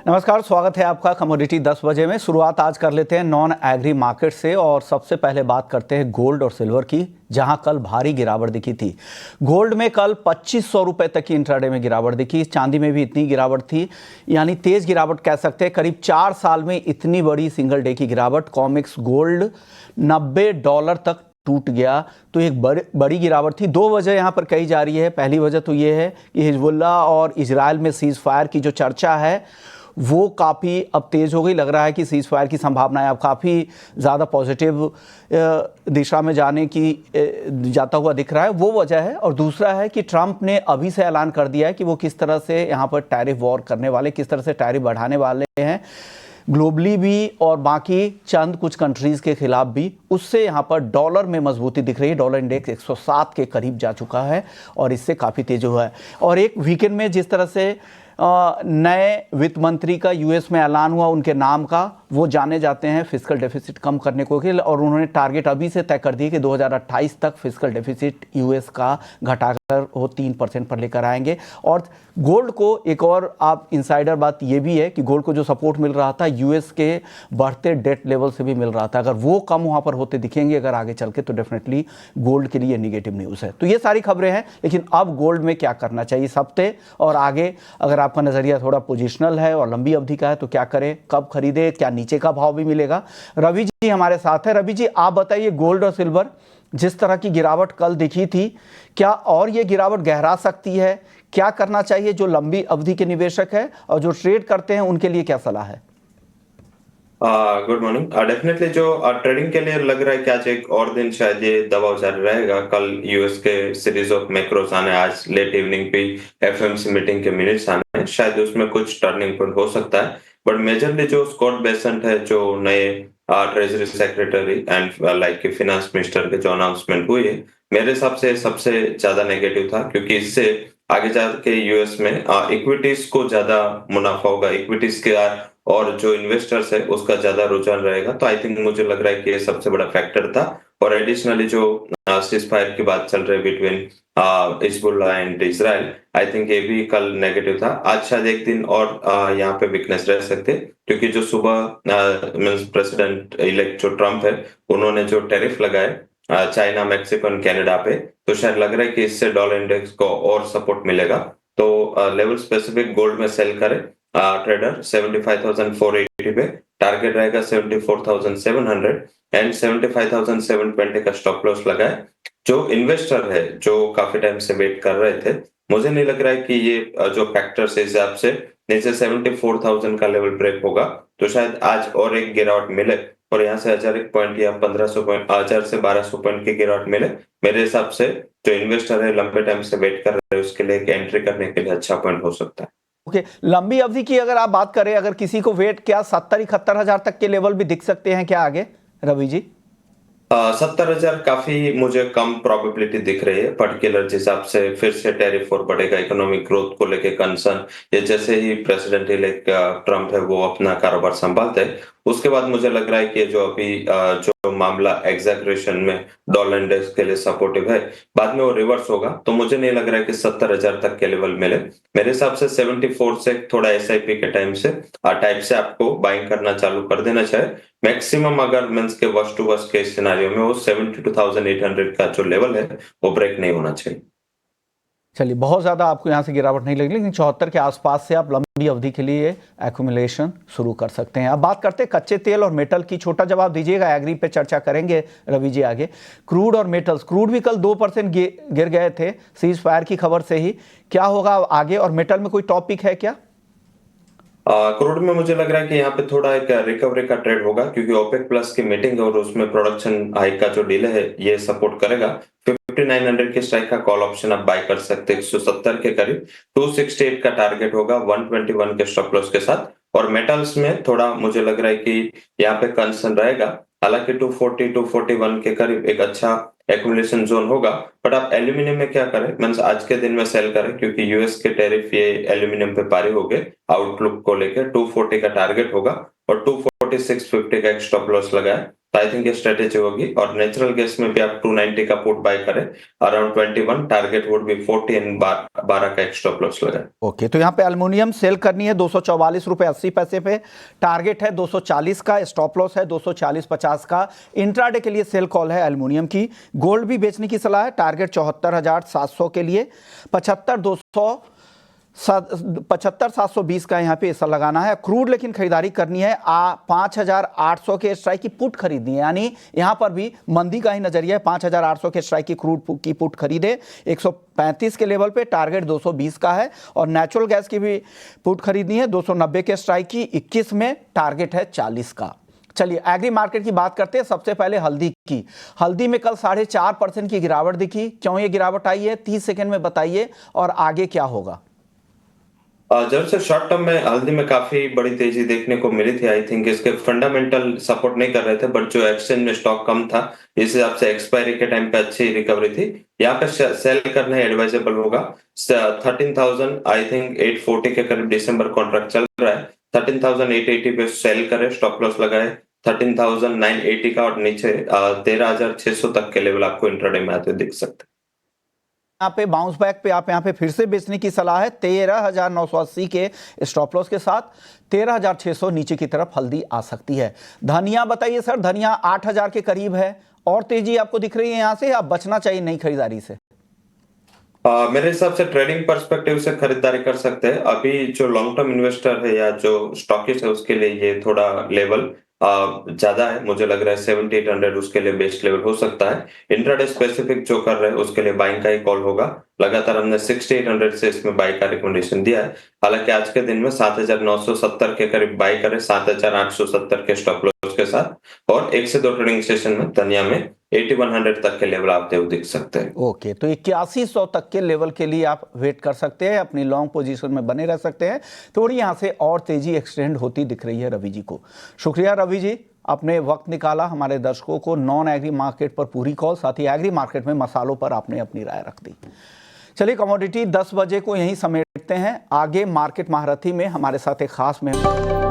नमस्कार, स्वागत है आपका कमोडिटी 10 बजे में। शुरुआत आज कर लेते हैं नॉन एग्री मार्केट से और सबसे पहले बात करते हैं गोल्ड और सिल्वर की, जहां कल भारी गिरावट दिखी थी। गोल्ड में कल 2500 रुपए तक की इंट्राडे में गिरावट दिखी। चांदी में भी इतनी गिरावट थी, यानी तेज गिरावट कह सकते हैं। करीब 4 साल में इतनी बड़ी सिंगल डे की गिरावट। कॉमेक्स गोल्ड $90 तक टूट गया, तो एक बड़ी गिरावट थी। दो वजह यहाँ पर कही जा रही है। पहली वजह तो ये है कि हिजबुल्लाह और इजराइल में सीज फायर की जो चर्चा है वो काफ़ी अब तेज़ हो गई। लग रहा है कि सीज फायर की संभावनाएं अब काफ़ी ज़्यादा पॉजिटिव दिशा में जाता हुआ दिख रहा है, वो वजह है। और दूसरा है कि ट्रंप ने अभी से ऐलान कर दिया है कि वो किस तरह से यहाँ पर टैरिफ वॉर करने वाले, किस तरह से टैरिफ बढ़ाने वाले हैं, ग्लोबली भी और बाकी चंद कुछ कंट्रीज़ के खिलाफ भी। उससे यहाँ पर डॉलर में मजबूती दिख रही है। डॉलर इंडेक्स 107 के करीब जा चुका है और इससे काफ़ी तेज हुआ है। और एक वीकेंड में जिस तरह से नए वित्त मंत्री का यूएस में ऐलान हुआ, उनके नाम का, वो जाने जाते हैं फिस्कल डेफिसिट कम करने को के लिए, और उन्होंने टारगेट अभी से तय कर दिए कि 2028 तक फिस्कल डेफिसिट यूएस का घटाकर वो 3% पर लेकर आएंगे। और गोल्ड को एक और आप इनसाइडर बात ये भी है कि गोल्ड को जो सपोर्ट मिल रहा था यूएस के बढ़ते डेट लेवल से भी मिल रहा था, अगर वो कम वहाँ पर होते दिखेंगे अगर आगे चल के, तो डेफिनेटली गोल्ड के लिए निगेटिव न्यूज़ है। तो ये सारी खबरें हैं, लेकिन अब गोल्ड में क्या करना चाहिए इस हफ्ते और आगे? अगर आपका नज़रिया थोड़ा पोजिशनल है और लंबी अवधि का है तो क्या करें, कब खरीदे, क्या नीचे का भाव भी मिलेगा? रवि जी हमारे साथ है। रवि जी, आप बताइए, गोल्ड और सिल्वर जिस तरह की गिरावट कल दिखी थी, क्या और ये गिरावट गहरा सकती है? क्या करना चाहिए जो लंबी अवधि के निवेशक है और जो ट्रेड करते हैं उनके लिए क्या सलाह है? Good morning. डेफिनेटली जो ट्रेडिंग के लिए लग रहा है कि आज एक और दिन शायद ये दबाव जारी रहेगा। कल यूएस के सीरीज ऑफ मैक्रोस आने, आज लेट इवनिंग पे एफएमसी मीटिंग के मिनट्स आने, शायद उसमें कुछ टर्निंग पॉइंट हो सकता है। बट मेजरली जो स्कॉट बेसेंट है, जो नए treasury secretary and like finance minister के जो अनाउंसमेंट हुई है, मेरे हिसाब से सबसे ज्यादा नेगेटिव था, क्योंकि इससे आगे जाके यूएस में इक्विटीज को ज्यादा मुनाफा होगा, इक्विटीज के और जो इन्वेस्टर्स है उसका ज्यादा रुझान रहेगा। तो आई थिंक मुझे लग रहा है कि ये सबसे बड़ा फैक्टर था। और एडिशनली जो सीज फायर की बात चल रही है between Hezbollah and Israel, I think ये भी कल नेगेटिव था। आज शायद एक दिन और यहाँ पे वीकनेस रह सकते, क्योंकि जो सुबह प्रेसिडेंट इलेक्ट जो ट्रम्प है, उन्होंने जो टैरिफ लगाए चाइना, मैक्सिको एंड कनाडा पे, तो शायद लग रहा है कि इससे डॉलर इंडेक्स को और सपोर्ट मिलेगा। तो लेवल स्पेसिफिक गोल्ड में सेल करे ट्रेडर 75,480 पे, टारगेट रहेगा 74,700 एंड 75,720 का स्टॉप लॉस लगाए। जो इन्वेस्टर है जो काफी टाइम से वेट कर रहे थे, मुझे नहीं लग रहा है कि ये जो फैक्टर से हिसाब से नीचे 74,000 का लेवल ब्रेक होगा, तो शायद आज और एक गिरावट मिले और यहाँ से 1001 पॉइंट या 1500 पॉइंट, 1000 से 1200 पॉइंट की गिरावट मिले। मेरे हिसाब से जो इन्वेस्टर है लंबे टाइम से वेट कर रहे हैं, उसके लिए एक एंट्री करने के लिए अच्छा पॉइंट हो सकता है। ओके, लंबी अवधि की अगर आप बात करें, अगर किसी को वेट, क्या 70-71 हजार तक के लेवल भी दिख सकते हैं क्या आगे, रवि जी? 70,000 काफी मुझे कम प्रोबेबिलिटी दिख रही है, पर्टिकुलर जिस हिसाब से फिर से टैरिफ और बढ़ेगा, इकोनॉमिक ग्रोथ को लेके कंसर्न, ये जैसे ही प्रेसिडेंट इलेक्ट ट्रम्प है वो अपना कारोबार संभालते हैं, उसके बाद मुझे लग रहा है कि जो अभी जो मामला एग्जैगरेशन में डॉलर इंडेक्स के लिए सपोर्टिव है, बाद में वो रिवर्स होगा। तो मुझे नहीं लग रहा है कि 70,000 तक के लेवल मिले। मेरे हिसाब से 74 से थोड़ा एसआईपी के टाइम से टाइप से आपको बाइंग करना चालू कर देना चाहिए। मैक्सिमम अगर मींस के worst to worst case scenario में वो 72,800 का जो लेवल है वो ब्रेक नहीं होना चाहिए। चलिए, बहुत ज़्यादा आपको यहाँ से गिरावट नहीं लगी, लेकिन 74 के आसपास से आप लंबी अवधि के लिए एक्यूमुलेशन शुरू कर सकते हैं। अब बात करते हैं कच्चे तेल और मेटल की। छोटा जवाब दीजिएगा, एग्री पे चर्चा करेंगे रवि जी आगे। क्रूड और मेटल्स, क्रूड भी कल 2% गिर गए थे सीज फायर की खबर से ही। क्या होगा आगे? और मेटल में कोई टॉपिक है क्या? क्रूड में मुझे लग रहा है कि यहाँ पे थोड़ा एक रिकवरी का ट्रेड होगा, क्योंकि ओपेक प्लस की मीटिंग और उसमें प्रोडक्शन हाइक का जो डिले है ये सपोर्ट करेगा। 5900 के स्ट्राइक का कॉल ऑप्शन आप बाय कर सकते हैं 170 के करीब। 268 का टारगेट होगा 121 के स्टॉप लॉस के साथ। और मेटल्स में थोड़ा मुझे लग रहा है कि यहाँ पे कंसर्न रहेगा, हालांकि 240 241 के करीब एक अच्छा एक्यूमुलेशन जोन होगा। बट आप एल्यूमिनियम में क्या करें, मींस आज के दिन में सेल करें, क्योंकि यूएस के टैरिफ ये एल्यूमिनियम पे पारी हो गए। आउटलुक को लेकर 240 का टारगेट होगा और 246.50 का एक स्टॉप लॉस लगाए। तो आई थिंक ये स्ट्रेटेजी होगी। और नेचुरल गैस में भी आप 290 का पुट बाय करें, around 21, target would be 40 and 12 का एक्स्ट्रा प्लस लगाए। ओके, तो यहाँ पे एल्युमिनियम सेल करनी है 244.80 रुपए पे, टारगेट है 240 का, स्टॉप लॉस है 240.50 का। इंट्राडे के लिए सेल कॉल है एल्युमिनियम की। गोल्ड भी बेचने की सलाह है, टारगेट 74,700 के लिए, 75,720 का यहाँ पे ऐसा लगाना है। क्रूड लेकिन खरीदारी करनी है, 5,800 के स्ट्राइक की पुट खरीदनी है, यानी यहाँ पर भी मंदी का ही नजरिया है। 5,800 के स्ट्राइक की क्रूड की पुट खरीदे 135 के लेवल पे, टारगेट 220 का है। और नेचुरल गैस की भी पुट खरीदनी है 290 के स्ट्राइक की, 21 में, टारगेट है 40 का। चलिए एग्री मार्केट की बात करते हैं। सबसे पहले हल्दी की। हल्दी में कल 4.5% की गिरावट दिखी। क्यों ये गिरावट आई है, 30 सेकेंड में बताइए, और आगे क्या होगा। जब से शॉर्ट टर्म में हल्दी में काफी बड़ी तेजी देखने को मिली थी, आई थिंक इसके फंडामेंटल सपोर्ट नहीं कर रहे थे, बट जो एक्सचेंज में स्टॉक कम था, इस हिसाब से एक्सपायरी के टाइम पे अच्छी रिकवरी थी। यहाँ पे सेल करना एडवाइजेबल होगा। 13,000 आई थिंक 840 के करीब दिसंबर कॉन्ट्रैक्ट चल रहा है। 13,880 पे सेल करे, स्टॉप लॉस लगाए 13,980 का, और नीचे 13,600 तक के लेवल आपको इंट्राडे में आते दिख सकते हैं। यहाँ पे बाउंस बैक पे आप यहाँ पे फिर से बेचने की सलाह है 13,980 के स्टॉप लॉस के साथ। 13,600 नीचे की तरफ हल्दी आ सकती है। धनिया बताइए सर, धनिया 8,000 के करीब है, और तेजी आपको दिख रही है यहाँ से, आप बचना चाहिए नई खरीदारी से। मेरे हिसाब से ट्रेडिंग पर्सपेक्टिव से खरीदारी कर सकते हैं। अभी जो लॉन्ग टर्म इन्वेस्टर है या जो स्टॉकिस्ट है उसके लिए ये थोड़ा लेवल ज्यादा है। मुझे लग रहा है 7,800 उसके लिए बेस्ट लेवल हो सकता है। इंट्राडे स्पेसिफिक जो कर रहे हैं उसके लिए बाइंग का ही कॉल होगा। लगातार हमने 6,800 से इसमें बाई का रिकमेंडेशन दिया है। हालांकि आज के दिन में 7,970 के करीब बाई करें, 7,870 के स्टॉप लॉस के साथ, और 1 से 2 ट्रेडिंग सेशन में धनिया में 8,100 तक के लेवल आते हुए दिख सकते हैं। ओके, तो 8100 तक के लेवल के लिए आप वेट कर सकते हैं, अपनी लॉन्ग पोजीशन में बने रह सकते हैं। थोड़ी यहाँ से और तेजी एक्सटेंड होती दिख रही है रवि जी को। शुक्रिया रवि जी, आपने वक्त निकाला हमारे दर्शकों को नॉन एग्री मार्केट पर पूरी कॉल, साथ ही एग्री मार्केट में मसालों पर आपने अपनी राय रख दी। चलिए कमोडिटी 10 बजे को यहीं समेटते हैं। आगे मार्केट महारथी में हमारे साथ एक खास मेहमान